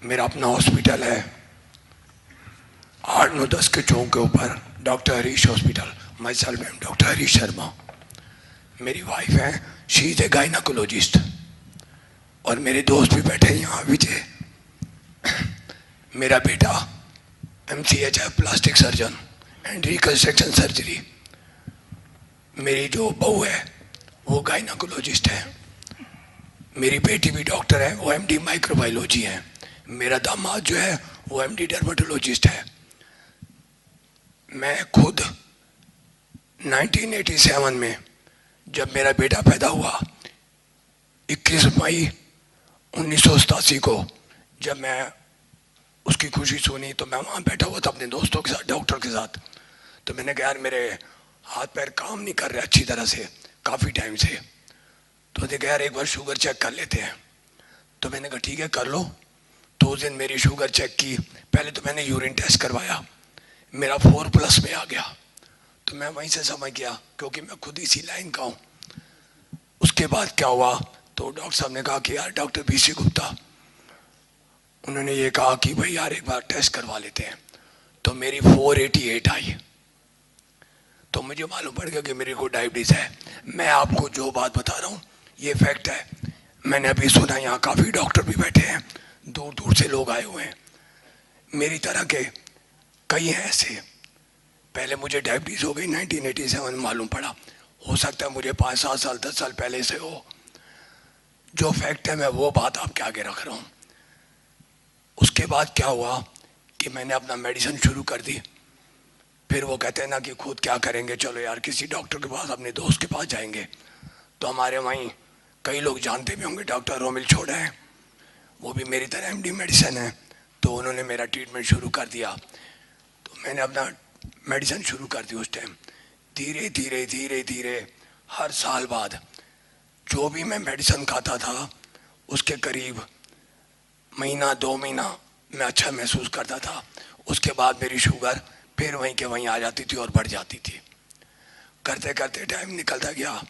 मेरा अपना हॉस्पिटल है 8-9-10 के चौक के ऊपर, doctor Harish hospital. My self M doctor Harish Sharma. मेरी वाइफ है, शी इज ए गायनाकोलॉजिस्ट। और मेरे दोस्त भी बैठे हैं यहाँ, विजय। मेरा बेटा MCH है, plastic surgeon and reconstruction surgery. मेरी जो बहू है वो गायनाकोलॉजिस्ट है। मेरी बेटी भी डॉक्टर है, वो MD माइक्रोबायोलॉजी है। मेरा दामाद जो है वो MD डर्मेटोलॉजिस्ट है। मैं खुद 1987 में जब मेरा बेटा पैदा हुआ, 21 मई 1987 को जब मैं उसकी खुशी सुनी तो मैं वहाँ बैठा हुआ था अपने दोस्तों के साथ, डॉक्टर के साथ। तो मैंने कहा यार मेरे हाथ पैर काम नहीं कर रहे अच्छी तरह से काफ़ी टाइम से। तो मैंने कहा यार एक बार शुगर चेक कर लेते हैं। तो मैंने कहा ठीक है कर लो। तो उस दिन मेरी शुगर चेक की। पहले तो मैंने यूरिन टेस्ट करवाया, मेरा 4+ में आ गया। तो मैं वहीं से समझ गया क्योंकि मैं खुद इसी लाइन का हूँ। उसके बाद क्या हुआ, तो डॉक्टर साहब ने कहा कि यार डॉक्टर BC गुप्ता, उन्होंने ये कहा कि भाई यार एक बार टेस्ट करवा लेते हैं। तो मेरी 488 आई। तो मुझे मालूम पड़ गया कि मेरे को डायबिटीज़ है। मैं आपको जो बात बता रहा हूँ ये फैक्ट है। मैंने अभी सुना यहाँ काफ़ी डॉक्टर भी बैठे हैं, दूर दूर से लोग आए हुए हैं, मेरी तरह के कई हैं ऐसे। पहले मुझे डायबिटीज़ हो गई 1987 में, मालूम पड़ा। हो सकता है मुझे 5-7 साल 10 साल पहले से हो। जो फैक्ट है मैं वो बात आपके आगे रख रहा हूँ। उसके बाद क्या हुआ कि मैंने अपना मेडिसिन शुरू कर दी। फिर वो कहते हैं ना कि खुद क्या करेंगे, चलो यार किसी डॉक्टर के पास, अपने दोस्त के पास जाएंगे। तो हमारे वहीं कई लोग जानते भी होंगे, डॉक्टर रोमिल छोड़ा है, वो भी मेरी तरह MD मेडिसिन है। तो उन्होंने मेरा ट्रीटमेंट शुरू कर दिया। तो मैंने अपना मेडिसिन शुरू कर दी। उस टाइम धीरे धीरे धीरे धीरे हर साल बाद जो भी मैं मेडिसिन खाता था उसके करीब महीना 2 महीना मैं अच्छा महसूस करता था। उसके बाद मेरी शुगर फिर वहीं के वहीं आ जाती थी और बढ़ जाती थी। करते करते टाइम निकलता गया,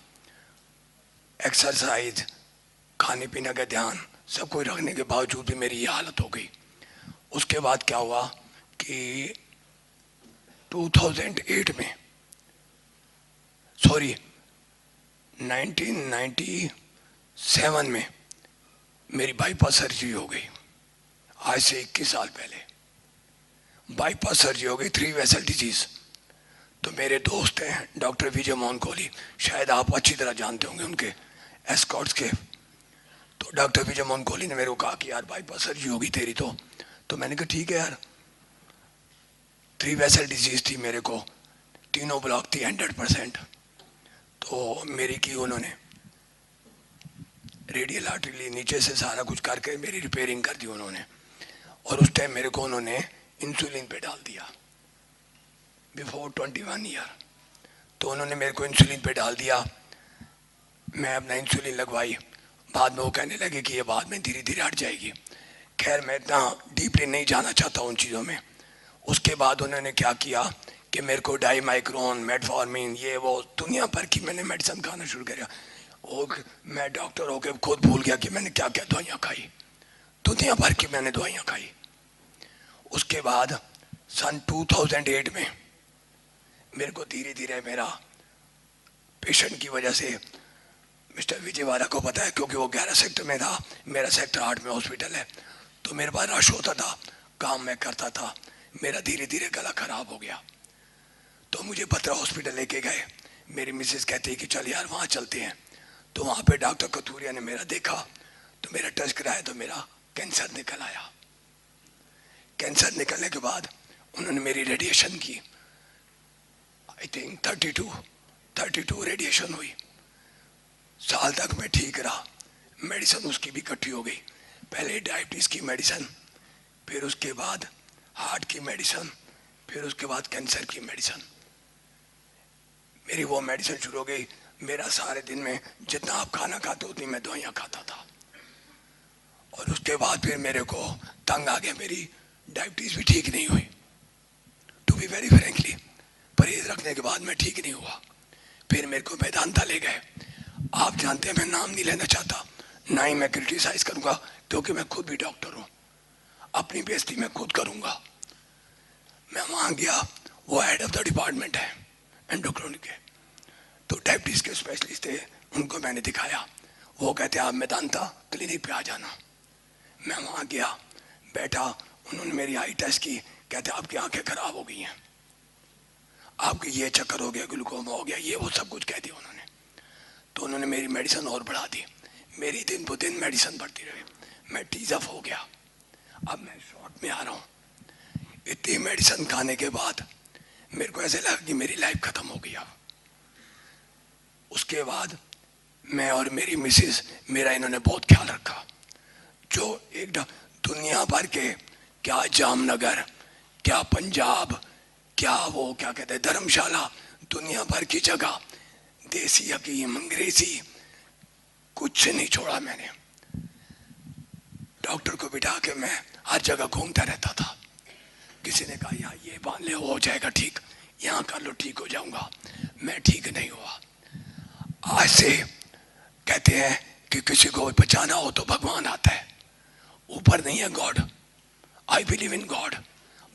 एक्सरसाइज, खाने पीने का ध्यान, सब कुछ रखने के बावजूद भी मेरी ये हालत हो गई। उसके बाद क्या हुआ कि 2008 में, सॉरी 1997 में मेरी बाईपास सर्जरी हो गई। आज से 21 साल पहले बाईपास सर्जरी हो गई, 3 वेसल डिजीज। तो मेरे दोस्त हैं डॉक्टर विजय मोहन कोहली, शायद आप अच्छी तरह जानते होंगे उनके एस्कॉट्स के। तो डॉक्टर विजय मोहन कोहली ने मेरे को कहा कि यार बाईपास सर्जरी होगी तेरी। तो मैंने कहा ठीक है यार। 3 वेसल डिजीज थी मेरे को, तीनों ब्लॉक थी 100%। तो मेरी की उन्होंने रेडियल आर्टरी नीचे से सारा कुछ करके मेरी रिपेयरिंग कर दी उन्होंने। और उस टाइम मेरे को उन्होंने इंसुलिन पे डाल दिया बिफोर 21 ईयर। तो उन्होंने मेरे को इंसुलिन पे डाल दिया। मैं अपना इंसुलिन लगवाई। बाद में वो कहने लगे कि ये बाद में धीरे धीरे हट जाएगी। खैर मैं इतना डीपली नहीं जाना चाहता उन चीज़ों में। उसके बाद उन्होंने क्या किया कि मेरे को डाईमाइक्रोन, मेटफॉर्मिन, ये वो दुनिया भर की मैंने मेडिसिन खाना शुरू किया। वो मैं डॉक्टर होकर खुद भूल गया कि मैंने क्या क्या दवाइयाँ खाई। दुनिया भर की मैंने दवाइयाँ खाई। उसके बाद सन 2008 में मेरे को धीरे धीरे मेरा पेशेंट की वजह से, मिस्टर विजयवाड़ा को पता है क्योंकि वो 11 सेक्टर में था, मेरा सेक्टर 8 में हॉस्पिटल है। तो मेरे पास रश होता था, काम मैं करता था, मेरा धीरे धीरे गला खराब हो गया। तो मुझे बत्रा हॉस्पिटल लेके गए। मेरी मिसेस कहती है कि चल यार वहाँ चलते हैं। तो वहाँ पे डॉक्टर कथूरिया ने मेरा देखा, तो मेरा टेस्ट कराया तो मेरा कैंसर निकल आया। कैंसर निकलने के बाद उन्होंने मेरी रेडिएशन की। आई थिंक 32 रेडिएशन हुई। साल तक मैं ठीक रहा। मेडिसिन उसकी भी इकट्ठी हो गई। पहले डायबिटीज़ की मेडिसिन, फिर उसके बाद हार्ट की मेडिसिन, फिर उसके बाद कैंसर की मेडिसिन। मेरी वो मेडिसिन शुरू हो गई। मेरा सारे दिन में जितना आप खाना खाते उतनी मैं दवाइयाँ खाता था। और उसके बाद फिर मेरे को तंग आ गया, मेरी डायबिटीज़ भी ठीक नहीं हुई। टू बी वेरी फ्रेंकली, परहेज रखने के बाद मैं ठीक नहीं हुआ। फिर मेरे को मेदांता ले गए। आप जानते हैं मैं नाम नहीं लेना चाहता, ना ही मैं क्रिटिसाइज करूँगा क्योंकि मैं खुद भी डॉक्टर हूँ। अपनी बेइज्जती मैं खुद करूंगा। मैं वहां गया, वो हेड ऑफ द डिपार्टमेंट है एंडोक्राइन के, तो डायबिटीज के स्पेशलिस्ट थे, उनको मैंने दिखाया। वो कहते आप मेदांता क्लिनिक पे आ जाना। मैं वहां गया, बैठा, उन्होंने मेरी आई टेस्ट की, कहते आपकी आंखें खराब हो गई हैं, आपके ये चक्कर हो गया, ग्लूकोमा हो गया, ये वो सब कुछ कह दिया उन्होंने। तो उन्होंने मेरी मेडिसिन और बढ़ा दी, मेरी दिन ब दिन मेडिसिन बढ़ती रही, मैं टीजअप हो गया। अब मैं शॉर्ट में आ रहा हूँ, इतनी मेडिसिन खाने के बाद मेरे को ऐसे लगा कि मेरी लाइफ खत्म हो गई। उसके बाद मैं और मेरी मिसेस, मेरा इन्होंने बहुत ख्याल रखा। जो एक दुनिया भर के, क्या जामनगर, क्या पंजाब, क्या वो क्या कहते हैं धर्मशाला, दुनिया भर की जगह, देसी हकीम, अंग्रेजी, कुछ नहीं छोड़ा मैंने। डॉक्टर को बिठा के मैं हर जगह घूमता रहता था। किसी ने कहा यहाँ ये बांध ले, हो जाएगा ठीक, यहाँ कर लो ठीक हो जाऊंगा, मैं ठीक नहीं हुआ। आज से कहते हैं कि किसी को बचाना हो तो भगवान आता है, ऊपर नहीं है God. I believe in God.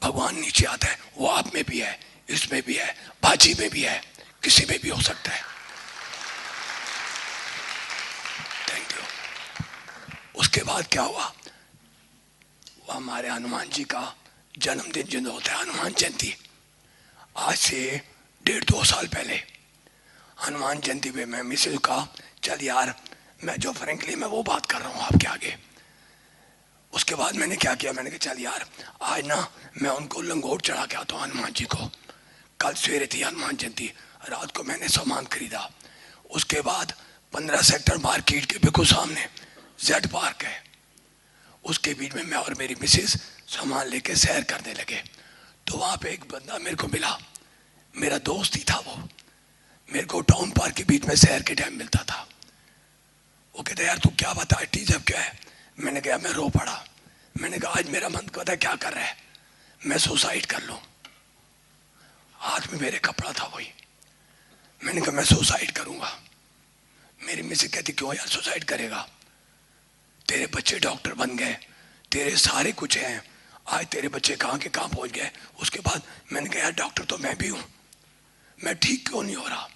भगवान नीचे आता है, वो आप में भी है, इसमें भी है, बाजी में भी है, किसी में भी हो सकता है। Thank you. उसके बाद क्या हुआ, वो हमारे हनुमान जी का जन्मदिन जो होता है हनुमान जयंती, आज से 1.5-2 साल पहले हनुमान जयंती पे मैं मिसेज का, चल यार मैं जो फ्रेंकली मैं वो बात कर रहा हूँ आपके आगे। उसके बाद मैंने क्या किया, मैंने कहा चल यार आज ना मैं उनको लंगोट चढ़ा के आता हूँ हनुमान जी को। कल सवेरे थी हनुमान जयंती, रात को मैंने सामान खरीदा। उसके बाद 15 सेक्टर मार्केट के बिल्कुल सामने जेड पार्क है, उसके बीच में मैं और मेरी मिसेस सामान लेके सैर करने लगे। तो वहाँ पे एक बंदा मेरे को मिला, मेरा दोस्त ही था वो। मेरे को टाउन पार्क के बीच में सैर के टाइम मिलता था। वो कहता यार तू क्या बता, टीजअप क्या है? मैंने कहा मैं रो पड़ा। मैंने कहा आज मेरा मन कहता क्या कर रहा है, मैं सुसाइड कर लूं। हाथ में मेरे कपड़ा था वही। मैंने कहा मैं सुसाइड करूंगा। मेरी मिसेज कहती क्यों यार सुसाइड करेगा, तेरे बच्चे डॉक्टर बन गए, तेरे सारे कुछ हैं, आज तेरे बच्चे कहाँ के कहाँ पहुंच गए। उसके बाद मैंने कहा यार डॉक्टर तो मैं भी हूं, मैं ठीक क्यों नहीं हो रहा।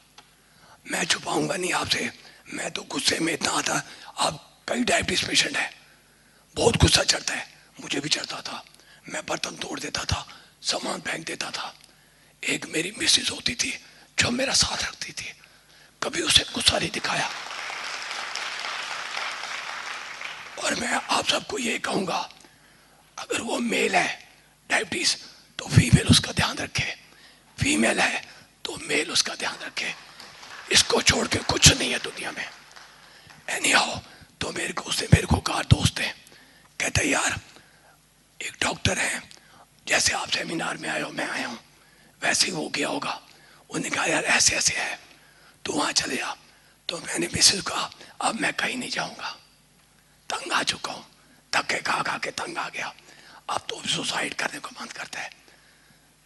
मैं छुपाऊंगा नहीं आपसे, मैं तो गुस्से में इतना आता, आप कई डायबिटीज पेशेंट है, बहुत गुस्सा चढ़ता है, मुझे भी चढ़ता था। मैं बर्तन तोड़ देता था, सामान फेंक देता था। एक मेरी मिसेज होती थी जो मेरा साथ रखती थी, कभी उसे गुस्सा नहीं दिखाया। और मैं आप सबको ये कहूंगा, अगर वो मेल है डायबिटीज तो फीमेल उसका ध्यान रखे, फीमेल है तो मेल उसका ध्यान रखे। इसको छोड़ के कुछ नहीं है दुनिया में। एनीहाउ तो मेरे को उससे मेरे को कहा दोस्त है, कहते यार एक डॉक्टर है, जैसे आप सेमिनार में आए हो मैं आया हूँ वैसे ही वो गया होगा। उन्होंने कहा यार ऐसे ऐसे है तो वहाँ चले जा। तो मैंने मिसेज कहा अब मैं कहीं नहीं जाऊँगा, तंग आ चुका हूँ, धक्के खा खा के तंग आ गया, अब तो सुसाइड करने को मन करता है।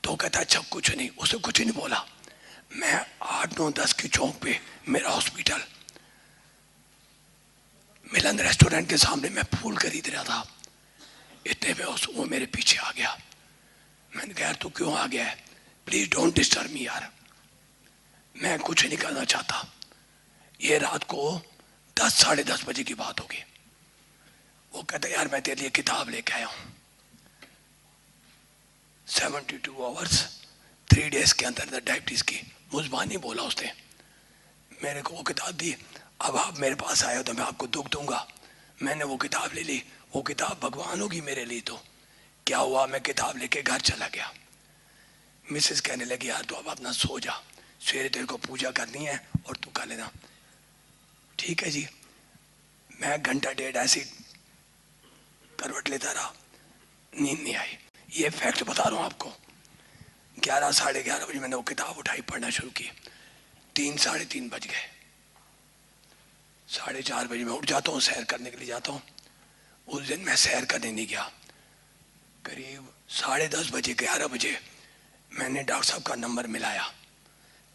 तो कहता अच्छा कुछ नहीं, उसे कुछ नहीं बोला। मैं 8-9-10 की चौक पे मेरा हॉस्पिटल, मिलन रेस्टोरेंट के सामने मैं फूल खरीद रहा था, इतने में वो मेरे पीछे आ गया। मैंने कहा यार तू क्यों आ गया है, प्लीज डोंट डिस्टर्ब मी यार, मैं कुछ नहीं करना चाहता। ये रात को 10-10:30 बजे की बात होगी। वो कहता यार मैं तेरे लिए किताब लेके आया हूं, 72 आवर्स 3 डेज के अंदर डायबिटीज की। मुजबानी बोला उसने, मेरे को वो किताब दी। अब आप मेरे पास आए हो तो मैं आपको दुख दूंगा। मैंने वो किताब ले ली, वो किताब भगवान होगी मेरे लिए। तो क्या हुआ, मैं किताब लेके घर चला गया। मिसेस कहने लगी यार तो अब अपना सो जा, सवेरे तेरे को पूजा करनी है और तू कर लेना। ठीक है जी। मैं 1-1.5 घंटा ऐसी करवट लेता रहा, नींद नहीं आई। ये फैक्ट बता रहा हूँ आपको। 11-11:30 बजे मैंने वो किताब उठाई, पढ़ना शुरू की। 3-3:30 बज गए। 4:30 बजे मैं उठ जाता हूँ, सैर करने के लिए जाता हूँ। उस दिन मैं सैर करने नहीं गया। करीब 10:30 बजे 11 बजे मैंने डॉक्टर साहब का नंबर मिलाया।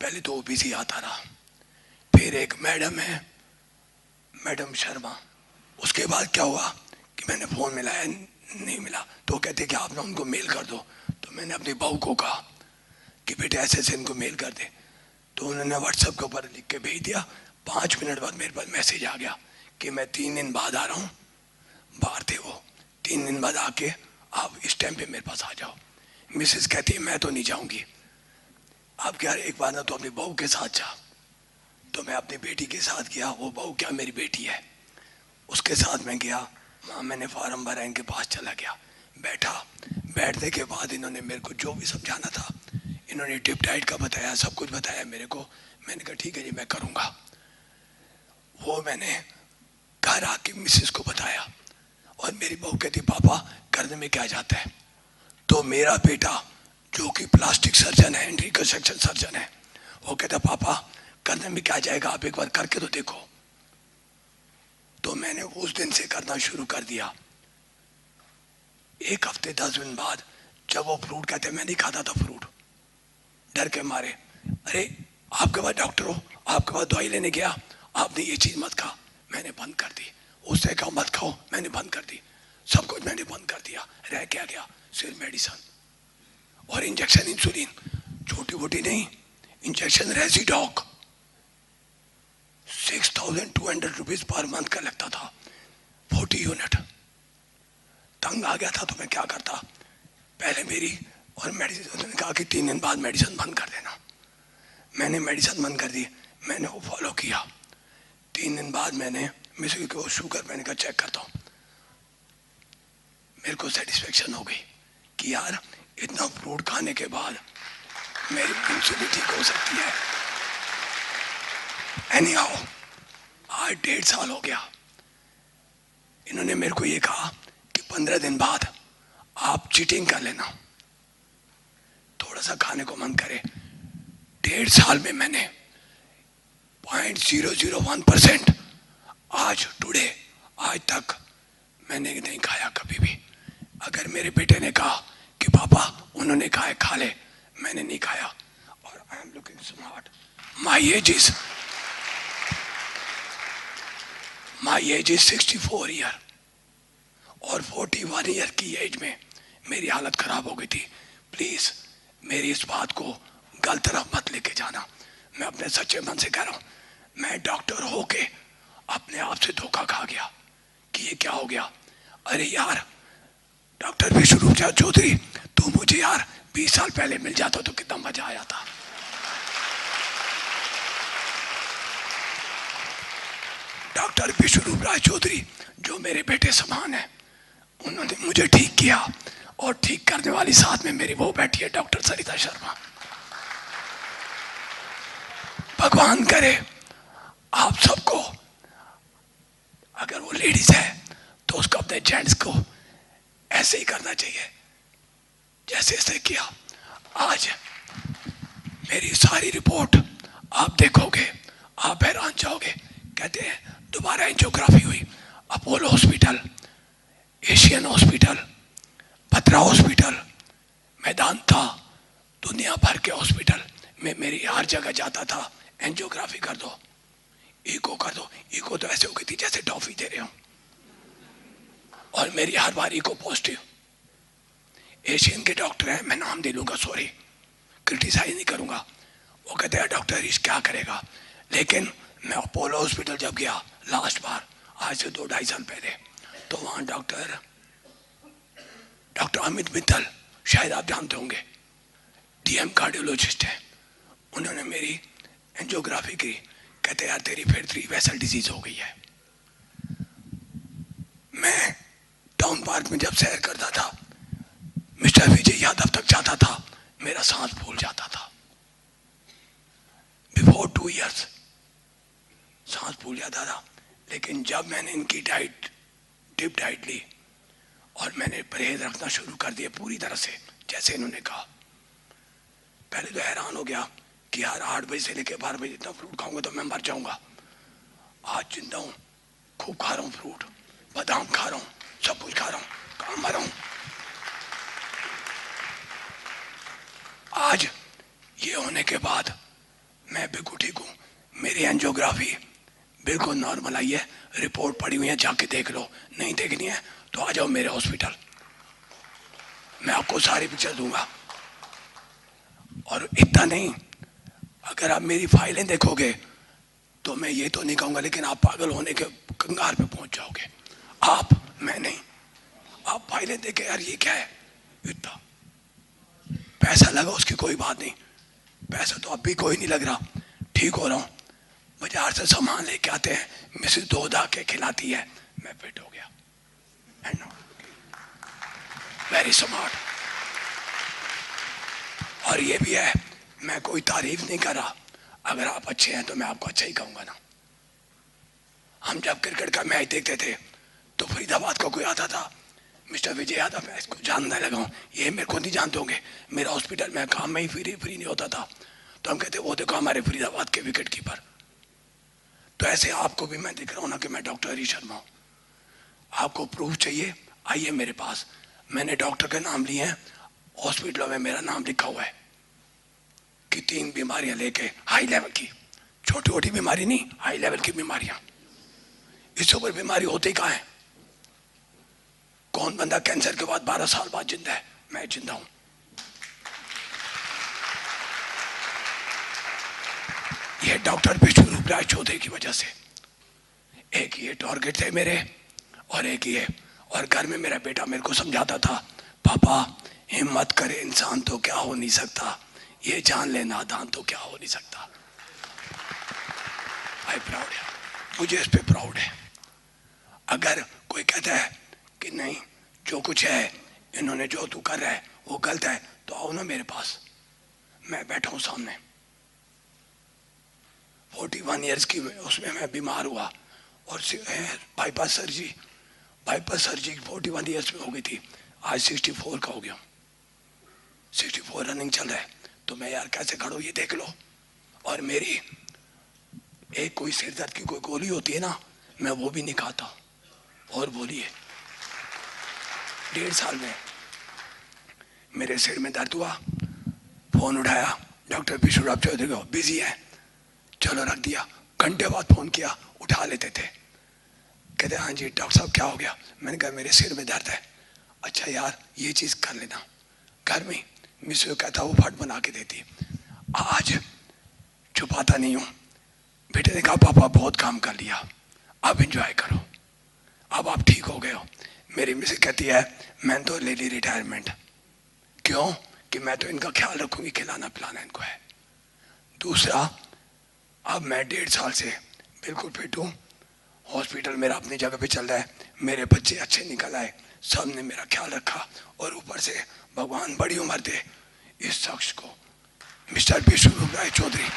पहले तो वो बिजी आता रहा, फिर एक मैडम है, मैडम शर्मा। उसके बाद क्या हुआ कि मैंने फोन मिलाया, नहीं मिला। तो कहते कि आप ना उनको मेल कर दो। तो मैंने अपनी बहू को कहा कि बेटे ऐसे ऐसे इनको मेल कर दे। तो उन्होंने व्हाट्सएप के ऊपर लिख के भेज दिया। 5 मिनट बाद मेरे पास मैसेज आ गया कि मैं 3 दिन बाद आ रहा हूँ। बाहर थे वो, 3 दिन बाद आके आप इस टाइम पे मेरे पास आ जाओ। मिसेस कहती है मैं तो नहीं जाऊंगी। आप क्या, एक बार ना तो अपनी बहू के साथ जा। तो मैं अपनी बेटी के साथ गया। वो बहू क्या मेरी बेटी है, उसके साथ मैं गया। वहाँ मैंने फार्म भरा, इनके पास चला गया, बैठा। बैठने के बाद इन्होंने मेरे को जो भी समझाना था, इन्होंने टिप डाइट का बताया, सब कुछ बताया मेरे को। मैंने कहा ठीक है जी मैं करूँगा। वो मैंने घर आके मिसेस को बताया और मेरी बहू कहती पापा करने में क्या जाता है। तो मेरा बेटा जो कि प्लास्टिक सर्जन है, रिकंस्ट्रक्शन सर्जन है, वो कहता पापा करने में क्या जाएगा, आप एक बार करके तो देखो। तो मैंने उस दिन से करना शुरू कर दिया। 1 हफ्ते 10 दिन बाद जब वो फ्रूट कहते, मैं नहीं खाता था फ्रूट डर के मारे। अरे आपके पास डॉक्टर हो, आपके पास दवाई लेने गया, आपने ये चीज मत खा। मैंने बंद कर दी। उससे कहा मत खाओ, मैंने बंद कर दी। सब कुछ मैंने बंद कर दिया। रह क्या गया, सिर्फ मेडिसिन और इंजेक्शन, इंसुलिन, छोटी मोटी नहीं, इंजेक्शन रेजिडॉक 6200 रुपीज पर मंथ का लगता था, 40 यूनिट। तंग आ गया था तो मैं क्या करता, पहले मेरी और मेडिसिन, उन्होंने कहा कि 3 दिन बाद मेडिसिन बंद कर देना। मैंने मेडिसिन बंद कर दी, मैंने वो फॉलो किया। 3 दिन बाद मैंने मिसेस को शुगर मैंने कहा चेक करता हूँ। मेरे को सेटिस्फेक्शन हो गई कि यार इतना फ्रूट खाने के बाद मेरी इंसुलिन ठीक हो सकती है। एनीहाउ आज 1.5 साल हो गया। इन्होंने मेरे को ये कहा कि 15 दिन बाद आप चीटिंग कर लेना, थोड़ा सा खाने को मन करे। 1.5 साल में मैंने 0.001% आज टुडे आज तक मैंने नहीं खाया कभी भी। अगर मेरे बेटे ने कहा कि पापा उन्होंने कहा है खा ले, मैंने नहीं खाया। और I am looking smart. My age is 64 year और 41 ईयर की एज में मेरी हालत खराब हो गई थी। प्लीज मेरी इस बात को गलत तरफ मत लेके जाना। मैं अपने सच्चे मन से कह रहा हूं, मैं डॉक्टर होके अपने आप से धोखा खा गया कि ये क्या हो गया। अरे यार डॉक्टर विष्णुरूप चौधरी, तू मुझे यार 20 साल पहले मिल जाता तो कितना मजा आया था। डॉक्टर विष्णुरूप राय चौधरी जो मेरे बेटे समान है, उन्होंने मुझे ठीक किया और ठीक करने वाली साथ में मेरी वो बैठी है डॉक्टर सरिता शर्मा। भगवान करे आप सबको, अगर वो लेडीज है तो उसको अपने जेंट्स को ऐसे ही करना चाहिए जैसे ऐसे किया। आज मेरी सारी रिपोर्ट आप देखोगे आप हैरान जाओगे। कहते हैं दोबारा एंजियोग्राफी हुई, अपोलो हॉस्पिटल, एशियन हॉस्पिटल, पत्रा हॉस्पिटल, मेदांता, दुनिया भर के हॉस्पिटल में मेरी हर जगह जाता था, एंजियोग्राफी कर दो, इको कर दो। इको तो ऐसे हो गई थी जैसे टॉफी दे रहे हो, और मेरी हर बार इको पॉजिटिव। एशियन के डॉक्टर हैं, मैं नाम दे लूंगा, सॉरी क्रिटिसाइज नहीं करूंगा। वो कहते हैं डॉक्टर इस क्या करेगा। लेकिन मैं अपोलो हॉस्पिटल जब गया लास्ट बार, आज से 2-2.5 साल पहले, तो वहाँ डॉक्टर अमित मित्तल, शायद आप जानते होंगे, डीएम कार्डियोलॉजिस्ट है, उन्होंने मेरी एंजियोग्राफी की। कहते यार तेरी फिर 3 वेसल डिजीज हो गई है। मैं टाउन पार्क में जब सैर करता था, मिस्टर विजय यादव तक जाता था, मेरा सांस फूल जाता था। बिफोर 2 इयर्स सांस फूल जाता था। लेकिन जब मैंने इनकी डाइट, डिप डाइट ली और मैंने परहेज रखना शुरू कर दिया पूरी तरह से जैसे इन्होंने कहा, पहले तो हैरान हो गया कि यार 8 बजे से लेकर 12 बजे इतना फ्रूट खाऊंगा तो मैं मर जाऊंगा। आज जिंदा हूं, खूब खा रहा हूं फ्रूट, बादाम खा रहा हूं, सब कुछ खा रहा हूं, कहां मर रहा हूं। आज ये होने के बाद मैं बिल्कुल ठीक हूं। मेरी एंजियोग्राफी बिल्कुल नॉर्मल आई है, रिपोर्ट पड़ी हुई है, जाके देख लो। नहीं देखनी है तो आ जाओ मेरे हॉस्पिटल। मैं आपको सारी पिक्चर दूंगा। और इतना नहीं, अगर आप मेरी फाइलें देखोगे तो मैं ये तो नहीं कहूंगा, लेकिन आप पागल होने के कंगार पे पहुंच जाओगे। आप, मैं नहीं। आप फाइलें देखे, यार ये क्या है, इतना पैसा लगा उसकी कोई बात नहीं, पैसा तो अब भी कोई नहीं लग रहा, ठीक हो रहा हूं। बाजार से सामान लेके आते हैं, मिसेस दूध आके खिलाती है, मैं फिट हो गया। Very smart. और ये भी है, मैं कोई तारीफ नहीं कर रहा, अगर आप अच्छे हैं तो मैं आपको अच्छा ही कहूंगा ना। हम जब क्रिकेट का मैच देखते थे तो फरीदाबाद का कोई आता था, मिस्टर विजय यादव, मैं इसको जानने लगा हूँ, ये मेरे को नहीं जानते होंगे, मेरा हॉस्पिटल में काम में ही फ्री नहीं होता था, तो हम कहते वो देखो हमारे फरीदाबाद के विकेट कीपर। तो ऐसे आपको भी मैं दिख रहा हूँ ना कि मैं डॉक्टर हरी शर्मा हूँ। आपको प्रूफ चाहिए, आइए मेरे पास, मैंने डॉक्टर के नाम लिए हैं, हॉस्पिटलों में मेरा नाम लिखा हुआ है कि 3 बीमारियां लेके, हाई लेवल की, छोटी छोटी बीमारी नहीं, हाई लेवल की बीमारियां। इससे ऊपर बीमारी होती कहाँ है? कौन बंदा कैंसर के बाद 12 साल बाद जिंदा है? मैं जिंदा हूं। ये डॉक्टर विष्णु राज चौधरी की वजह से। एक ये टारगेट थे मेरे, और एक ये, और घर में मेरा बेटा मेरे को समझाता था, पापा हिम्मत करे इंसान तो क्या हो नहीं सकता, ये जान ले नादान तो क्या हो नहीं सकता। आई प्राउड है, मुझे इस पे प्राउड है। अगर कोई कहता है कि नहीं जो कुछ है, इन्होंने जो तू कर रहा है वो गलत है, तो आओ ना मेरे पास, मैं बैठा हूं सामने। 41 ईयर्स की उसमें मैं बीमार हुआ, और बाईपास सर्जरी 41 ईयर्स में हो गई थी, आज 64 का हो गया, 64 रनिंग चल रहा है। तो मैं यार कैसे खड़ा हूं ये देख लो। और मेरी एक कोई सिर दर्द की कोई गोली होती है ना, मैं वो भी नहीं खाता। और बोलिए 1.5 साल में मेरे सिर में दर्द हुआ, फोन उठाया, डॉक्टर विष्णु चौधरी को, बिजी है, चलो रख दिया। घंटे बाद फोन किया, उठा लेते थे, कहते हाँ जी डॉक्टर साहब क्या हो गया? मैंने कहा मेरे सिर में दर्द है। अच्छा यार ये चीज कर लेना, घर में मिस कहता वो फट बना के देती। आज छुपाता नहीं हूं। बेटे ने कहा पापा बहुत काम कर लिया, अब एंजॉय करो, अब आप ठीक हो गए हो। मेरी मिसेस कहती है मैंने तो ले ली रिटायरमेंट। क्यों? कि मैं तो इनका ख्याल रखूंगी, खिलाना पिलाना इनको है। दूसरा, अब मैं 1.5 साल से बिल्कुल फिट हूँ, हॉस्पिटल मेरा अपनी जगह पे चल रहा है, मेरे बच्चे अच्छे निकल आए, सब ने मेरा ख्याल रखा, और ऊपर से भगवान बड़ी उम्र दे इस शख्स को, मिस्टर विष्णु राय चौधरी।